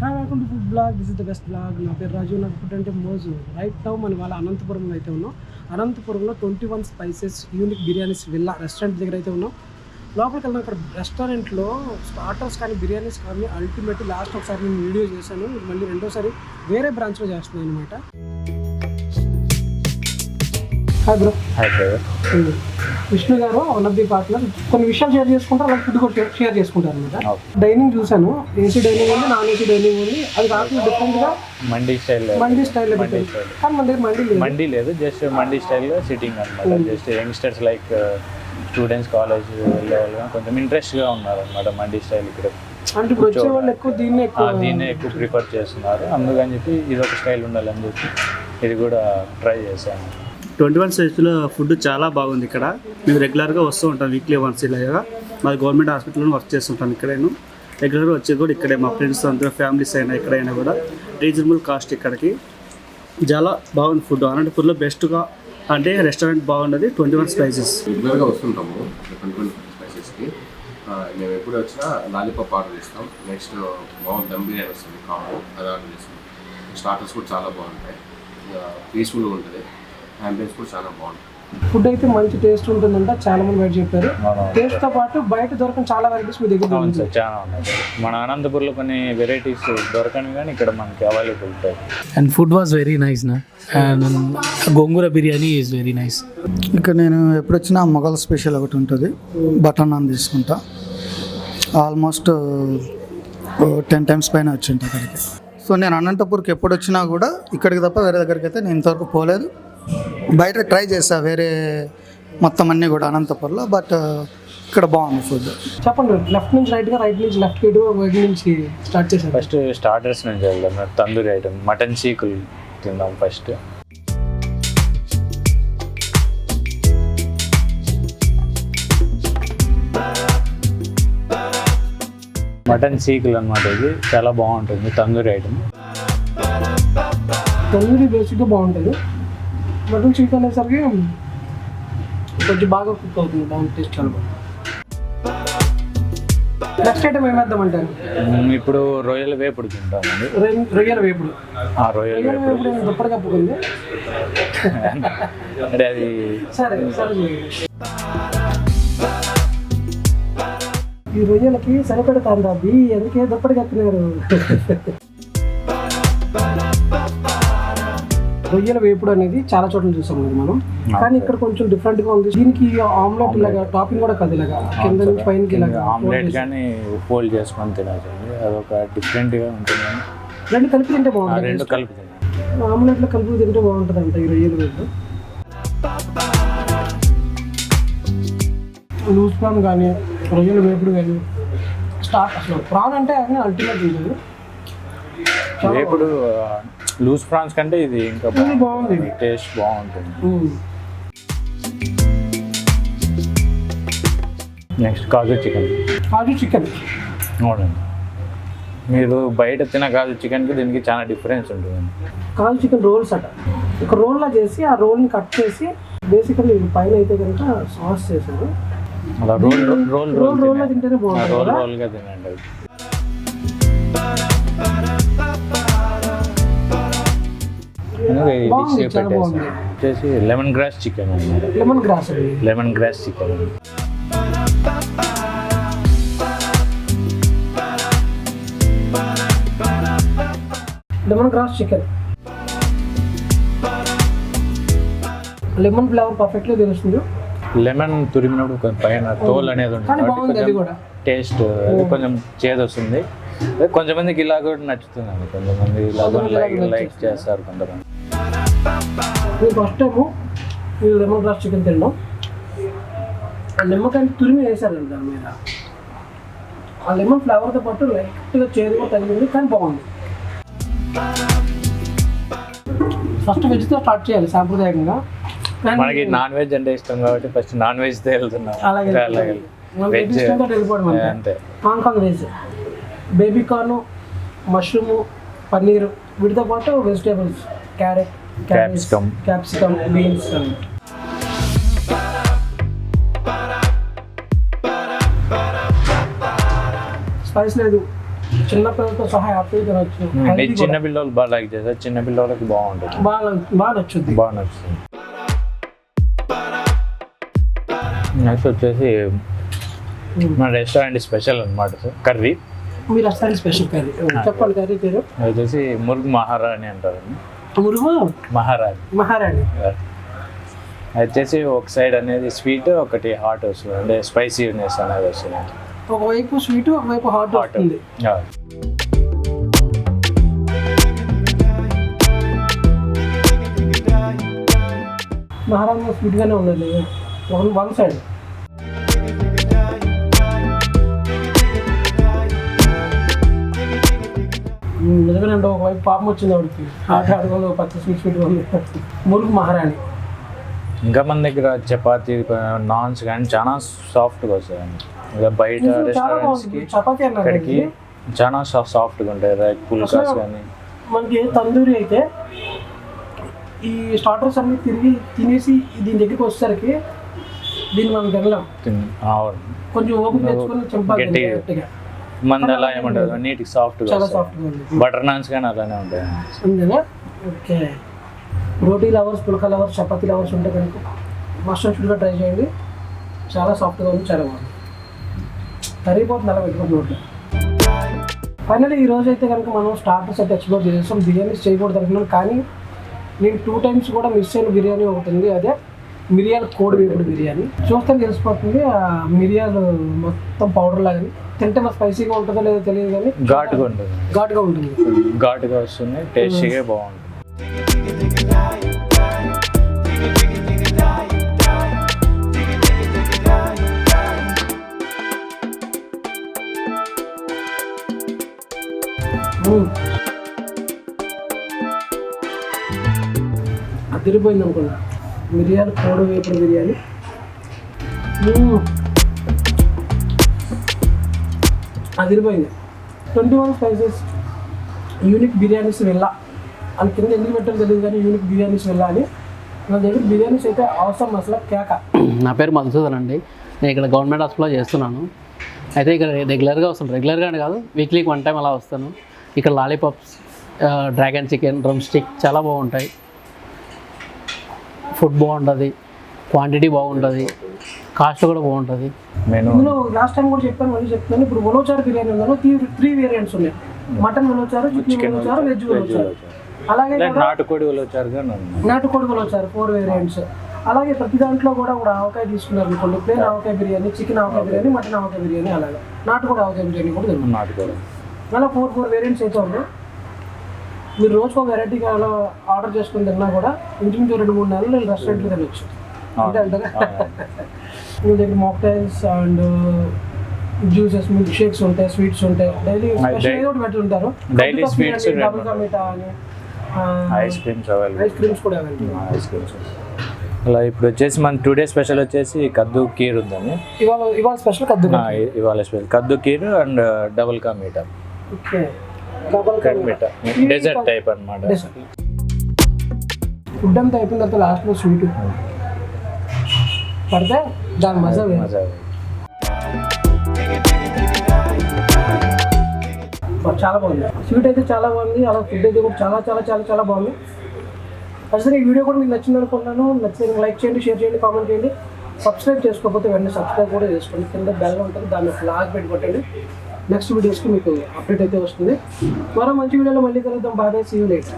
Hi welcome to food blog. This is the best blog. నా పేరు రాజు. నాకు food అంటే మోజు. రైట్ నౌ మన వాళ్ళ అనంతపురంలో అయితే ఉన్నాం. అనంతపురంలో 21 spices unique biryanis villa restaurant దగ్గర అయితే ఉన్నాం. లోపలికి వెళ్ళిన ఇక్కడ రెస్టారెంట్లో స్టార్టర్స్ కానీ బిర్యానీస్ కానీ అల్టిమేట్. లాస్ట్ ఒకసారి నేను వీడియో చేశాను, మళ్ళీ రెండోసారి వేరే బ్రాంచ్లో చేస్తున్నాను అనమాట. Hi bro. Hi brother. Vishnu గారు వన్ ఆఫ్ ది పార్ట్నర్. కొన్ని విషయాలు షేర్ చేసుకుంటారు, అలాగే ఫుడ్ కూడా షేర్ చేసుకుంటారు అనమాట. డైనింగ్ చూసాను, ఏసీ డైనింగ్ ఉంది, నాన్ ఏసీ డైనింగ్ ఉంది. అది కాకుండా డిఫరెంట్గా మండీ స్టైల్లో పెట్టారు. కానీ మన దగ్గర మండీ లేదు, జస్ట్ మండీ స్టైల్లో సిట్టింగ్ అనమాట. Just youngsters like students college వెళ్ళే వాళ్ళు కొంచెం ఇంట్రెస్ట్గా ఉన్నారు అనమాట మండీ స్టైల్. ఇక్కడ అంటే ఇప్పుడు వచ్చే వాళ్ళు ఎక్కువ దీన్నే ఎక్కువ ప్రిఫర్ చేస్తున్నారు. అందుకని చెప్పి ఇది ఒక స్టైల్ ఉండాలని చెప్పి ఇది కూడా ట్రై చేశాను. 21 స్పైసెస్లో ఫుడ్ చాలా బాగుంది. ఇక్కడ మేము రెగ్యులర్గా వస్తూ ఉంటాం, వీక్లీ వన్స్ ఇలాగా. మాది గవర్నమెంట్ హాస్పిటల్లో వర్క్ చేస్తుంటాను. ఇక్కడేను రెగ్యులర్గా వచ్చేది కూడా ఇక్కడే. మా ఫ్రెండ్స్ అందరూ ఫ్యామిలీస్ అయినా ఎక్కడైనా కూడా రీజనబుల్ కాస్ట్. ఇక్కడికి చాలా బాగుంది ఫుడ్. అనంతపూర్లో బెస్ట్గా అంటే రెస్టారెంట్ బాగున్నది 21 స్పైసెస్. రెగ్యులర్గా వస్తుంటాము 21 స్పైసెస్కి. మేము ఎప్పుడు వచ్చినా లాలీపాప్ ఆర్డర్ చేస్తాం. నెక్స్ట్ బాగుంది దమ్ బిర్యానీ వస్తుంది, కాంబో అది ఆర్డర్ చేస్తాం. స్టార్టర్స్ కూడా చాలా బాగుంటాయి, పీస్ఫుల్గా ఉంటుంది. అంబియన్స్ కూడా చాలా బాగుంటుంది. ఫుడ్ అయితే మంచి టేస్ట్ ఉంటుందంట, చాలా మంది బయట చెప్పారు. టేస్ట్ తో పాటు బయట దొరకని చాలా వెరైటీస్ మీ దగ్గర సార్ చాలా ఉన్నాయి. మన అనంతపూర్లో కొన్ని వెరైటీస్ దొరకని కానీ ఇక్కడ మనకి అవైలబుల్ ఉంటాయి. And food was very nice నా. And gongura biryani is very nice. ఇక్కడ నేను ఎప్పుడు వచ్చినా మొఘల్ స్పెషల్ ఒకటి ఉంటుంది, బటర్ నాన్ తీసుకుంటా. ఆల్మోస్ట్ 10 times పైన వచ్చింటా అక్కడికి. సో నేను అనంతపూర్కి ఎప్పుడు వచ్చినా కూడా ఇక్కడికి తప్ప వేరే దగ్గరికి అయితే నేను ఇంతవరకు పోలేదు. బయట ట్రై చేస్తా వేరే మొత్తం అన్నీ కూడా అనంతపూర్లో, బట్ ఇక్కడ బాగుంది ఫుడ్. చెప్పండి, లెఫ్ట్ నుంచి రైట్గా, రైట్ నుంచి లెఫ్ట్, రైట్ నుంచి స్టార్ట్ చేసాం. ఫస్ట్ స్టార్టర్స్ నుంచి వెళ్దాం. తందూరి ఐటమ్ మటన్ చీకులు తిందాం ఫస్ట్. మటన్ చీకులు అనమాట. ఇది చాలా బాగుంటుంది తందూరి ఐటమ్. తందూరి బేసిక్గా బాగుంటుంది. మటన్ చికెన్ అనేసరికి కొంచెం బాగా కుక్ అవుతుంది, బాగుంది, టేస్ట్ చాలా బాగుంది. నెక్స్ట్ ఐటమ్ ఏమేద్దామంటారు? ఇప్పుడు రొయ్యల వేపుడు తింటామండి. రొయ్యల వేపుడు. రొయ్యల వేపుడు దుప్పటి కప్పుకుంది అంటే అది సరే సరే. ఈ రొయ్యలకి సరిపెడతారు అవి, ఎందుకే దుప్పటి కప్పినారు. రొయ్యల వేపుడు అనేది చాలా చోట్ల చూసాం కదా మనం, కానీ ఇక్కడ కొంచెం డిఫరెంట్గా ఉంది. దీనికి ఆమ్లెట్ ఇలాగా టాపింగ్ కూడా కాదు, ఇలాగా కింద నుంచి పైనకి ఇలాగా ఆమ్లెట్ కానీ ఫోల్డ్ చేసుకొని తినచ్చు. అదొక డిఫరెంట్గా ఉంటుంది. రెండు కలిపి తింటే బాగుంటుంది. రెండు కలిపి తింటాం. ఆమ్లెట్లో కలిపి తింటే బాగుంటుంది అంట ఈ రొయ్యల వేపుడు. లూజ్ ప్రాన్ కానీ రొయ్యల వేపుడు కానీ స్టార్ట్. అసలు ప్రాన్ అంటే అన్నీ అల్టిమేట్ ఉంటుంది. వేపుడు లూజ్ ప్రాన్స్ కంటే ఇది ఇంకా బాగుంది, టేస్ట్ బాగుంటుంది. నెక్స్ట్ కాజు చికెన్. కాజు చికెన్ చూడండి, మీరు బయట తిన కాజు చికెన్కి దీనికి చాలా డిఫరెన్స్ ఉంటుంది. కాజు చికెన్ రోల్స్ అట. ఒక రోల్లా చేసి ఆ రోల్ని కట్ చేసి బేసికల్లీ పైన అయితే కనుక సాస్ చేశారు. అలా రోల్గా తింటేనే బాగుంటుంది. రోల్గా తినండి. వచ్చేసి లెమన్ గ్రాస్ చికెన్ అన్నమాట. Lemon grass chicken. Lemon grass chicken, lemon flavour పర్ఫెక్ట్గా తెలుస్తుంది. లెమన్ తురిమినప్పుడు కొంచెం పైన తోల్ అనేది ఉంటుంది, టేస్ట్ కొంచెం చేదు వస్తుంది. కొంతమందికి ఇలా కూడా నచ్చుతుంది, కొంతమంది ఇలా లైక్ చేస్తారు. కొంతమంది first time lemon grass chicken తినడం. నిమ్మకాయ తురిమి వేసారు దాని మీద. ఆ లెమన్ ఫ్లేవర్తో పాటు లైట్గా చేదు కూడా తగిలింది, కానీ బాగుంది. ఫస్ట్ వెజ్తో స్టార్ట్ చేయాలి సాంప్రదాయకంగా. మనకి నాన్ వెజ్ అంటే ఇష్టం కాబట్టి ఫస్ట్ నాన్ వెజ్తో వెళ్తున్నాం. అలాగే ఇష్టంతో వెళ్ళిపోవడం అంతే. Hong Kong veg, baby corn, mushroom, paneer, వీటితో పాటు vegetables, carrot, capsicum, beans. Spice లేదు, చిన్న పిల్లలతో సహా హ్యాపీగా తినొచ్చు. ఇది చిన్న పిల్లలు బాగా లైక్ చేస్తారు, చిన్న పిల్లలకి బాగుంటుంది, బాగా నచ్చుద్ది. బాగా నచ్చుతుంది. నెక్స్ట్ వచ్చేసి మన రెస్టారెంట్ స్పెషల్ అనమాట సార్ కర్రీ. మీ రెస్టారెంట్ స్పెషల్ కర్రీ చెప్పండి. కర్రీ పేరు వచ్చేసి మురుగు మహారాణి అంటారండి. మురుగు మహారాణి. వచ్చేసి ఒక సైడ్ అనేది స్వీట్, ఒకటి హాట్ వస్తుంది, అంటే స్పైసీనెస్ అనేది వస్తుంది. ఒకవైపు స్వీట్, ఒకవైపు హాట్ వస్తుంది. మహారాణి స్వీట్గానే ఉన్నది వన్ సైడ్. నిజమేనండి, ఒకవైపు పాపం వచ్చింది ఆవిడకి. హాట్ ఆడుకోదు, పచ్చి స్వీట్ ఉంది. మురుగు మహారాణి. ఇంకా మన దగ్గర చపాతీ నాన్స్ కానీ చాలా సాఫ్ట్గా వస్తాయండి. ఇక బయట రెస్టారెంట్స్కి చపాతీ ఇక్కడికి చాలా సాఫ్ట్గా ఉంటాయి. రైట్ పుల్కాస్ కానీ మనకి తందూరి అయితే ఈ స్టార్టర్స్ అన్ని తిరిగి తినేసి దీని దగ్గరికి వచ్చేసరికి దీన్ని మనం తినలేం. కొంచెం ఓపిక తెచ్చుకొని చంపాలి గట్టిగా. మంది అలా ఏమంటారు, నీట్గా సాఫ్ట్గా, చాలా సాఫ్ట్గా ఉంది. బటర్ నాన్స్ కానీ అలానే ఉంటాయి. అంతేనా? ఓకే. రోటీ లవర్స్, పుల్కా లవర్స్, చపాతీ లవర్స్ ఉంటే కనుక మస్ట్ షుడ్గా ట్రై చేయండి. చాలా సాఫ్ట్గా ఉంది, చాలా బాగుంది. సరిపోతుంది అలా పెట్టుకుని నోట్లో. ఫైనల్లీ ఈరోజు అయితే కనుక మనం స్టార్టర్స్ అయితే ఎక్స్ప్లోర్ చేసేస్తాం. బిర్యానీస్ చేయకూడదు అనుకున్నాను, కానీ నేను 2 times కూడా మిస్ అయిన బిర్యానీ ఒకటి ఉంది. అదే మిరియాల కోడి వేపుడు బిర్యానీ. చూస్తే తెలిసిపోతుంది, ఆ మిరియాలు మొత్తం పౌడర్ లాగా. తింటే మరి స్పైసీగా ఉంటుందో లేదో తెలియదు, కానీ ఘాటుగా ఉంటుంది, ఘాటుగా వస్తుంది, టేస్టీగా బాగుంటుంది. అదిరిపోయింది అనుకున్నా మిరియాల కోడి వేపుడు బిర్యానీ. అదిరిపోయింది. 21 స్పైసెస్ యూనిక్ బిర్యానీస్ వెళ్ళా అని కింద ఎందుకు పెట్టాలో తెలియదు, కానీ యూనిక్ బిర్యానీస్ వెళ్ళా అని. నా దగ్గర బిర్యానీస్ అయితే అవసరం అసలు కేక. నా పేరు మధుసూదన్ అండి. నేను ఇక్కడ గవర్నమెంట్ హాస్పిటల్లో చేస్తున్నాను. అయితే ఇక్కడ రెగ్యులర్గా వస్తాను, రెగ్యులర్గా అని కాదు, వీక్లీకి 1 time అలా వస్తాను. ఇక్కడ lollipops, dragon chicken, drum stick చాలా బాగుంటాయి. ఫుడ్ బాగుంటుంది, క్వాంటిటీ బాగుంటుంది, కాస్ట్ కూడా బాగుంటుంది. ఇందులో లాస్ట్ టైం కూడా చెప్పాను, మళ్ళీ చెప్తాను. ఇప్పుడు ఉలవచారు బిర్యానీ ఉందో 3 వేరియంట్స్ ఉన్నాయి. మటన్ ఉలవచారు, చికెన్ ఉలవచారు, వెజ్ ఉలవచారు. అలాగే నాటుకోడి ఉలవచారు 4 వేరియంట్స్. అలాగే ప్రతి దాంట్లో కూడా ఒక ఆవకాయ తీసుకున్నారు అనుకోండి. ప్లేన్ ఆవకాయ బిర్యానీ, చికెన్ ఆవకాయ బిర్యానీ, మటన్ ఆవకాయ బిర్యానీ, అలాగే నాటుకోడి ఆవకాయ బిర్యానీ కూడా దొరుకుతుంది. అలా 4 వేరియంట్స్ అయితే ఉన్నాయి. మీరు రోజుకో వెరైటీగా అలా ఆర్డర్ చేసుకుని తిన్నా కూడా ఇంచుమించు 2-3 నెలలు రెస్టారెంట్లో తినొచ్చు. అంతే అంటారా? మీ దగ్గర mocktails and juices, milk shakes ఉంటాయి, స్వీట్స్ ఉంటాయి. డైలీ స్పెషల్ ఏదో ఒకటి పెట్టుంటారు. డబుల్ కా మీఠా అని, ఐస్ క్రీమ్స్ కూడా అవైలబుల్. అలా ఇప్పుడు వచ్చేసి మన టుడే స్పెషల్ వచ్చేసి కద్దు కీర్ ఉందండి. ఇవాళ స్పెషల్ కద్దు, ఇవాళ special kaddu kheer and double ka meetha. Okay, double ka meetha dessert type అన్నమాట. ఫుడ్ అంతా అయిపోయిన తర్వాత లాస్ట్లో స్వీట్ పడితే దాని మజా చాలా బాగుంది. స్వీట్ అయితే చాలా బాగుంది, అలా ఫుడ్ అయితే కూడా చాలా చాలా చాలా చాలా బాగుంది. అసలు ఈ వీడియో కూడా మీకు నచ్చింది అనుకుంటున్నాను. నచ్చితే లైక్ చేయండి, షేర్ చేయండి, కామెంట్ చేయండి. సబ్స్క్రైబ్ చేసుకోకపోతే వెంటనే సబ్స్క్రైబ్ కూడా చేసుకోండి. కింద బెల్ ఉంటుంది, దాన్ని ఫ్లాగ్ పెట్టి కొట్టండి. నెక్స్ట్ వీడియోస్కి మీకు అప్డేట్ అయితే వస్తుంది. మరో మంచి వీడియోలో మళ్ళీ కలుద్దాం. Bye, see you later.